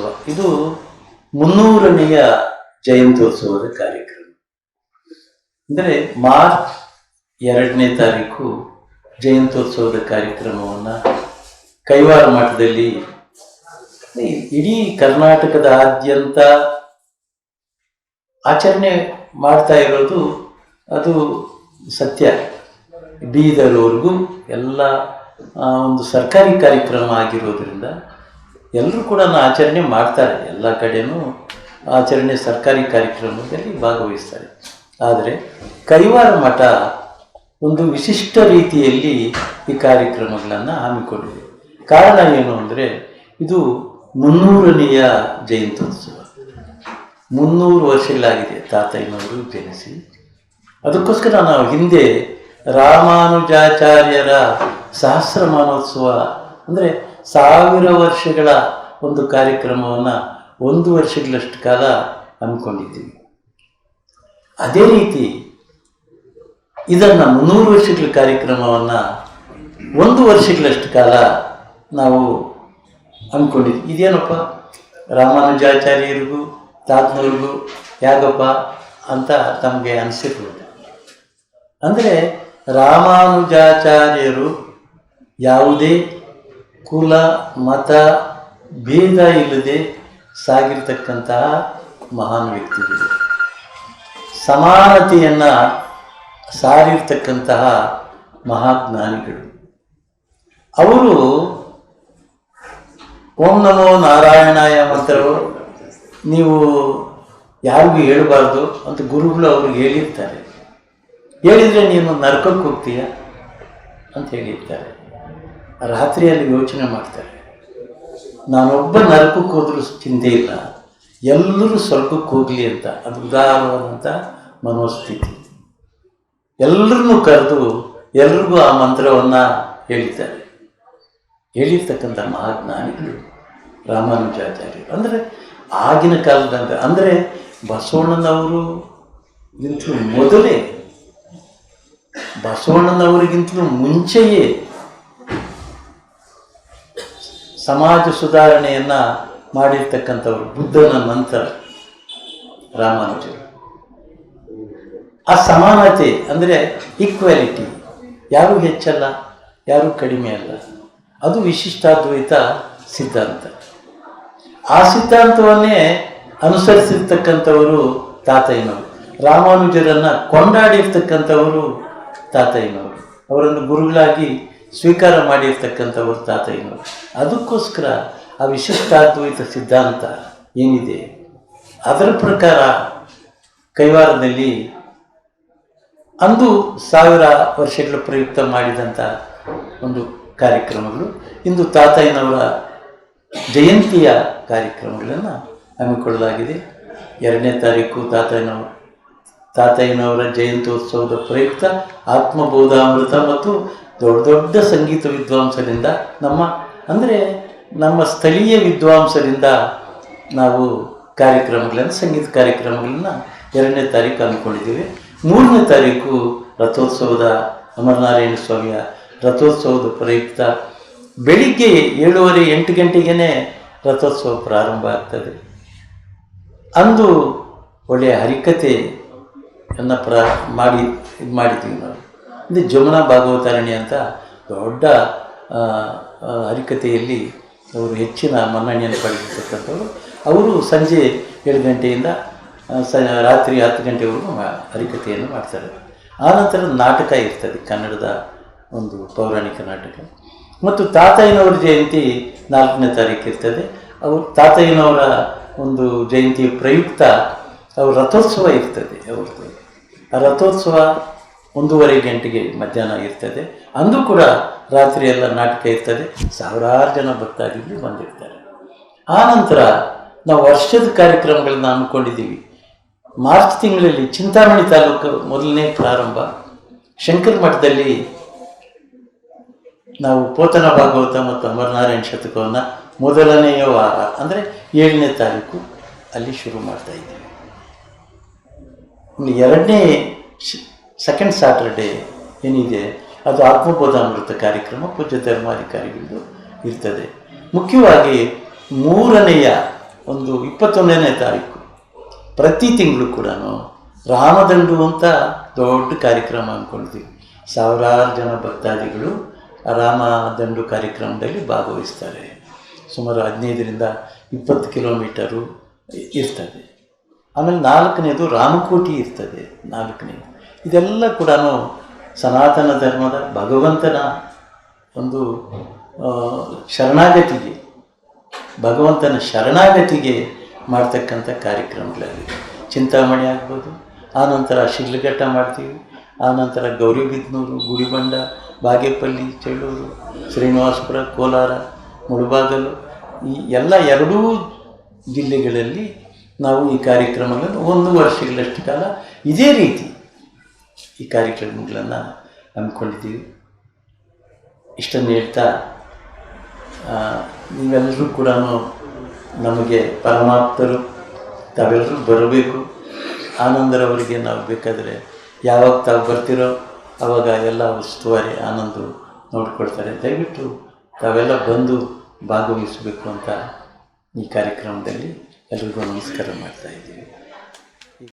ಜಯಂತ್ಯೋತ್ಸವ ಇದು 300ನೆಯ ಜಯಂತ್ಯೋತ್ಸವದ ಕಾರ್ಯಕ್ರಮ. ಅಂದರೆ ಮಾರ್ಚ್ 2ನೇ ತಾರೀಕು ಜಯಂತ್ಯೋತ್ಸವದ ಕಾರ್ಯಕ್ರಮವನ್ನು ಕೈವಾರ ಮಠದಲ್ಲಿ ಇಡೀ ಕರ್ನಾಟಕದಾದ್ಯಂತ ಆಚರಣೆ ಮಾಡ್ತಾ ಇರೋದು ಅದು ಸತ್ಯ. ಬೀದರ್ವರೆಗೂ ಎಲ್ಲ ಒಂದು ಸರ್ಕಾರಿ ಕಾರ್ಯಕ್ರಮ ಆಗಿರೋದ್ರಿಂದ ಎಲ್ಲರೂ ಕೂಡ ಆಚರಣೆ ಮಾಡ್ತಾರೆ. ಎಲ್ಲ ಕಡೆಯೂ ಆಚರಣೆ ಸರ್ಕಾರಿ ಕಾರ್ಯಕ್ರಮದಲ್ಲಿ ಭಾಗವಹಿಸ್ತಾರೆ. ಆದರೆ ಕೈವಾರ ಮಠ ಒಂದು ವಿಶಿಷ್ಟ ರೀತಿಯಲ್ಲಿ ಈ ಕಾರ್ಯಕ್ರಮಗಳನ್ನು ಹಮ್ಮಿಕೊಂಡಿದೆ. ಕಾರಣ ಏನು ಅಂದರೆ ಇದು 300ನೆಯ ಜಯಂತ್ಯೋತ್ಸವ. 300 ವರ್ಷಗಳಾಗಿದೆ ತಾತಯ್ಯನವರು ಜನಿಸಿ. ಅದಕ್ಕೋಸ್ಕರ ನಾವು ಹಿಂದೆ ರಾಮಾನುಜಾಚಾರ್ಯರ ಸಹಸ್ರಮಾನೋತ್ಸವ ಅಂದರೆ 1000 ವರ್ಷಗಳ ಒಂದು ಕಾರ್ಯಕ್ರಮವನ್ನು 1 ವರ್ಷಗಳಷ್ಟು ಕಾಲ ಹಮ್ಮಿಕೊಂಡಿದ್ದೀವಿ. ಅದೇ ರೀತಿ ಇದನ್ನು 300 ವರ್ಷಗಳ ಕಾರ್ಯಕ್ರಮವನ್ನು 1 ವರ್ಷಗಳಷ್ಟು ಕಾಲ ನಾವು ಹಮ್ಮಿಕೊಂಡಿದ್ವಿ. ಇದೇನಪ್ಪ ರಾಮಾನುಜಾಚಾರ್ಯರಿಗೂ ತಾತನವ್ರಿಗೂ ಯಾಗಪ್ಪ ಅಂತ ತಮಗೆ ಅನಿಸಿರ್ಬೋದು. ಅಂದರೆ ರಾಮಾನುಜಾಚಾರ್ಯರು ಯಾವುದೇ ಕುಲ ಮತ ಭೇದ ಇಲ್ಲದೆ ಸಾಗಿರ್ತಕ್ಕಂತಹ ಮಹಾನ್ ವ್ಯಕ್ತಿಗಳು, ಸಮಾನತೆಯನ್ನು ಸಾರಿರ್ತಕ್ಕಂತಹ ಮಹಾಜ್ಞಾನಿಗಳು. ಅವರು ಓಂ ನಮೋ ನಾರಾಯಣಾಯ ಮಂತ್ರವು ನೀವು ಯಾರಿಗೂ ಹೇಳಬಾರ್ದು ಅಂತ ಗುರುಗಳು ಅವ್ರಿಗೆ ಹೇಳಿರ್ತಾರೆ. ಹೇಳಿದರೆ ನೀನು ನರಕಕ್ಕೆ ಹೋಗ್ತೀಯ ಅಂತ ಹೇಳಿರ್ತಾರೆ. ರಾತ್ರಿಯಲ್ಲಿ ಯೋಚನೆ ಮಾಡ್ತಾರೆ, ನಾನೊಬ್ಬ ನರಕಕ್ಕೆ ಹೋದರೂ ಚಿಂತೆ ಇಲ್ಲ, ಎಲ್ಲರೂ ಸ್ವರ್ಗಕ್ಕೆ ಹೋಗಲಿ ಅಂತ. ಅದು ಉದಾರವಾದಂಥ ಮನೋಸ್ಥಿತಿ. ಎಲ್ಲರನ್ನೂ ಕರೆದು ಎಲ್ರಿಗೂ ಆ ಮಂತ್ರವನ್ನು ಹೇಳಿದ್ದಾರೆ. ಹೇಳಿರ್ತಕ್ಕಂಥ ಮಹಾಜ್ಞಾನಿಗಳು ರಾಮಾನುಜಾಚಾರ್ಯರು. ಅಂದರೆ ಆಗಿನ ಕಾಲದಂತೆ, ಅಂದರೆ ಬಸವಣ್ಣನವರು ಗಿಂತಲೂ ಮೊದಲೇ, ಬಸವಣ್ಣನವರಿಗಿಂತಲೂ ಮುಂಚೆಯೇ ಸಮಾಜ ಸುಧಾರಣೆಯನ್ನು ಮಾಡಿರ್ತಕ್ಕಂಥವ್ರು ಬುದ್ಧನ ನಂತರ ರಾಮಾನುಜರು. ಆ ಸಮಾನತೆ ಅಂದರೆ ಈಕ್ವಾಲಿಟಿ, ಯಾರೂ ಹೆಚ್ಚಲ್ಲ ಯಾರೂ ಕಡಿಮೆ ಅಲ್ಲ, ಅದು ವಿಶಿಷ್ಟಾದ್ವೈತ ಸಿದ್ಧಾಂತ. ಆ ಸಿದ್ಧಾಂತವನ್ನೇ ಅನುಸರಿಸಿರ್ತಕ್ಕಂಥವರು ತಾತಯ್ಯನವರು. ರಾಮಾನುಜರನ್ನು ಕೊಂಡಾಡಿರ್ತಕ್ಕಂಥವರು ತಾತಯ್ಯನವರು. ಅವರನ್ನು ಗುರುಗಳಾಗಿ ಸ್ವೀಕಾರ ಮಾಡಿರ್ತಕ್ಕಂಥವರು ತಾತಯ್ಯನವರು. ಅದಕ್ಕೋಸ್ಕರ ಆ ವಿಶಿಷ್ಟಾದ್ವೈತ ಸಿದ್ಧಾಂತ ಏನಿದೆ ಅದರ ಪ್ರಕಾರ ಕೈವಾರದಲ್ಲಿ ಅಂದು 1000 ವರ್ಷಗಳ ಪ್ರಯುಕ್ತ ಮಾಡಿದಂಥ ಒಂದು ಕಾರ್ಯಕ್ರಮಗಳು ಇಂದು ತಾತಯ್ಯನವರ ಜಯಂತಿಯ ಕಾರ್ಯಕ್ರಮಗಳನ್ನು ಹಮ್ಮಿಕೊಳ್ಳಲಾಗಿದೆ. 2ನೇ ತಾರೀಕು ತಾತಯ್ಯನವರ ಜಯಂತ್ಯೋತ್ಸವದ ಪ್ರಯುಕ್ತ ಆತ್ಮಬೋಧಾಮೃತ ಮತ್ತು ದೊಡ್ಡ ದೊಡ್ಡ ಸಂಗೀತ ವಿದ್ವಾಂಸರಿಂದ ನಮ್ಮ ಸ್ಥಳೀಯ ವಿದ್ವಾಂಸರಿಂದ ನಾವು ಸಂಗೀತ ಕಾರ್ಯಕ್ರಮಗಳನ್ನು 2ನೇ ತಾರೀಕು ಹಮ್ಮಿಕೊಂಡಿದ್ದೀವಿ. 3ನೇ ತಾರೀಕು ರಥೋತ್ಸವದ ಅಮರನಾರಾಯಣ ಸ್ವಾಮಿಯ ರಥೋತ್ಸವದ ಪ್ರಯುಕ್ತ ಬೆಳಿಗ್ಗೆ 7:30-8 ಗಂಟೆಗೇ ರಥೋತ್ಸವ ಪ್ರಾರಂಭ ಆಗ್ತದೆ. ಅಂದು ಒಳ್ಳೆಯ ಹರಿಕತೆಯನ್ನು ಮಾಡಿದ್ದೀವಿ ನಾವು. ಇದು ಜಮುನಾ ಭಾಗವತಾರಣಿ ಅಂತ ದೊಡ್ಡ ಹರಿಕತೆಯಲ್ಲಿ ಅವರು ಹೆಚ್ಚಿನ ಮನ್ನಣೆಯನ್ನು ಪಡೆದಿರ್ತಕ್ಕಂಥವ್ರು. ಅವರು ಸಂಜೆ 7 ಗಂಟೆಯಿಂದ ರಾತ್ರಿ 10 ಗಂಟೆವರೆಗೂ ಹರಿಕತೆಯನ್ನು ಮಾಡ್ತಾರೆ. ಆನಂತರ ನಾಟಕ ಇರ್ತದೆ, ಕನ್ನಡದ ಒಂದು ಪೌರಾಣಿಕ ನಾಟಕ. ಮತ್ತು ತಾತಯ್ಯನವರ ಜಯಂತಿ 4ನೇ ತಾರೀಕು ಇರ್ತದೆ. ತಾತಯ್ಯನವರ ಒಂದು ಜಯಂತಿ ಪ್ರಯುಕ್ತ ಅವ್ರ ರಥೋತ್ಸವ ಇರ್ತದೆ. ಅವ್ರದ್ದು ಆ ರಥೋತ್ಸವ 1:30 ಗಂಟೆಗೆ ಮಧ್ಯಾಹ್ನ ಇರ್ತದೆ. ಅಂದು ಕೂಡ ರಾತ್ರಿ ಎಲ್ಲ ನಾಟಕ ಇರ್ತದೆ. 1000 ಜನ ಭಕ್ತಾದಿಗಳು ಬಂದಿರ್ತಾರೆ. ಆನಂತರ ನಾವು ವರ್ಷದ ಕಾರ್ಯಕ್ರಮಗಳನ್ನ ಹಮ್ಮಿಕೊಂಡಿದ್ದೀವಿ. ಮಾರ್ಚ್ ತಿಂಗಳಲ್ಲಿ ಚಿಂತಾಮಣಿ ತಾಲೂಕು ಮೊದಲನೇ ಪ್ರಾರಂಭ. ಶಂಕರ ಮಠದಲ್ಲಿ ನಾವು ಪೋತನ ಭಾಗವತ ಮತ್ತು ಅಮರನಾರಾಯಣ ಶತಕವನ್ನು ಮೊದಲನೆಯ ವಾರ ಅಂದರೆ 7ನೇ ತಾರೀಕು ಅಲ್ಲಿ ಶುರು ಮಾಡ್ತಾ ಇದ್ದೀವಿ. 2ನೇ ಸೆಕೆಂಡ್ ಸ್ಯಾಟರ್ಡೇ ಏನಿದೆ ಅದು ಆತ್ಮಬೋಧಾಮೃತ ಕಾರ್ಯಕ್ರಮ ಪೂಜ್ಯ ಧರ್ಮಾಧಿಕಾರಿಗಳು ಇರ್ತದೆ. ಮುಖ್ಯವಾಗಿ 3ನೇ ಒಂದು 21ನೇ ತಾರೀಕು ಪ್ರತಿ ತಿಂಗಳು ಕೂಡ ರಾಮದಂಡು ಅಂತ ದೊಡ್ಡ ಕಾರ್ಯಕ್ರಮ ಅಂದ್ಕೊಳ್ತೀವಿ. ಸಾವಿರಾರು ಜನ ಭಕ್ತಾದಿಗಳು ರಾಮದಂಡು ಕಾರ್ಯಕ್ರಮದಲ್ಲಿ ಭಾಗವಹಿಸ್ತಾರೆ. ಸುಮಾರು 15ರಿಂದ 20 ಕಿಲೋಮೀಟರು ಇರ್ತದೆ. ಆಮೇಲೆ 4ನೇದು ರಾಮಕೋಟಿ ಇರ್ತದೆ. 4ನೇದು ಇದೆಲ್ಲ ಕೂಡ ಸನಾತನ ಧರ್ಮದ ಭಗವಂತನ ಒಂದು ಶರಣಾಗತಿಗೆ, ಭಗವಂತನ ಶರಣಾಗತಿಗೆ ಮಾಡ್ತಕ್ಕಂಥ ಕಾರ್ಯಕ್ರಮಗಳಲ್ಲಿ ಚಿಂತಾಮಣಿ ಆಗ್ಬೋದು, ಆನಂತರ ಶಿಡ್ಲಘಟ್ಟ ಮಾಡ್ತೀವಿ, ಆನಂತರ ಗೌರಿಬಿದನೂರು, ಗುಡಿಬಂಡ, ಬಾಗೇಪಲ್ಲಿ, ಚಳ್ಳೂರು, ಶ್ರೀನಿವಾಸಪುರ, ಕೋಲಾರ, ಮುಳಬಾಗಲು ಈ ಎಲ್ಲ 2 ಜಿಲ್ಲೆಗಳಲ್ಲಿ ನಾವು ಈ ಕಾರ್ಯಕ್ರಮಗಳನ್ನು 1 ವರ್ಷಗಳಷ್ಟು ಕಾಲ ಇದೇ ರೀತಿ ಈ ಕಾರ್ಯಕ್ರಮಗಳನ್ನು ಹಮ್ಮಿಕೊಂಡಿದ್ದೀವಿ. ಇಷ್ಟನ್ನು ಹೇಳ್ತಾ ನೀವೆಲ್ಲರೂ ಕೂಡ ನಮಗೆ ಪರಮಾಪ್ತರು, ತಾವೆಲ್ಲರೂ ಬರಬೇಕು. ಆನಂದರವರಿಗೆ ನಾವು ಬೇಕಾದರೆ ಯಾವಾಗ ತಾವು ಬರ್ತಿರೋ ಆವಾಗ ಎಲ್ಲ ಉಸ್ತುವಾರಿ ಆನಂದರು ನೋಡ್ಕೊಳ್ತಾರೆ. ದಯವಿಟ್ಟು ತಾವೆಲ್ಲ ಬಂದು ಭಾಗವಹಿಸಬೇಕು ಅಂತ ಈ ಕಾರ್ಯಕ್ರಮದಲ್ಲಿ ಎಲ್ರಿಗೂ ನಮಸ್ಕಾರ ಮಾಡ್ತಾಯಿದ್ದೀವಿ.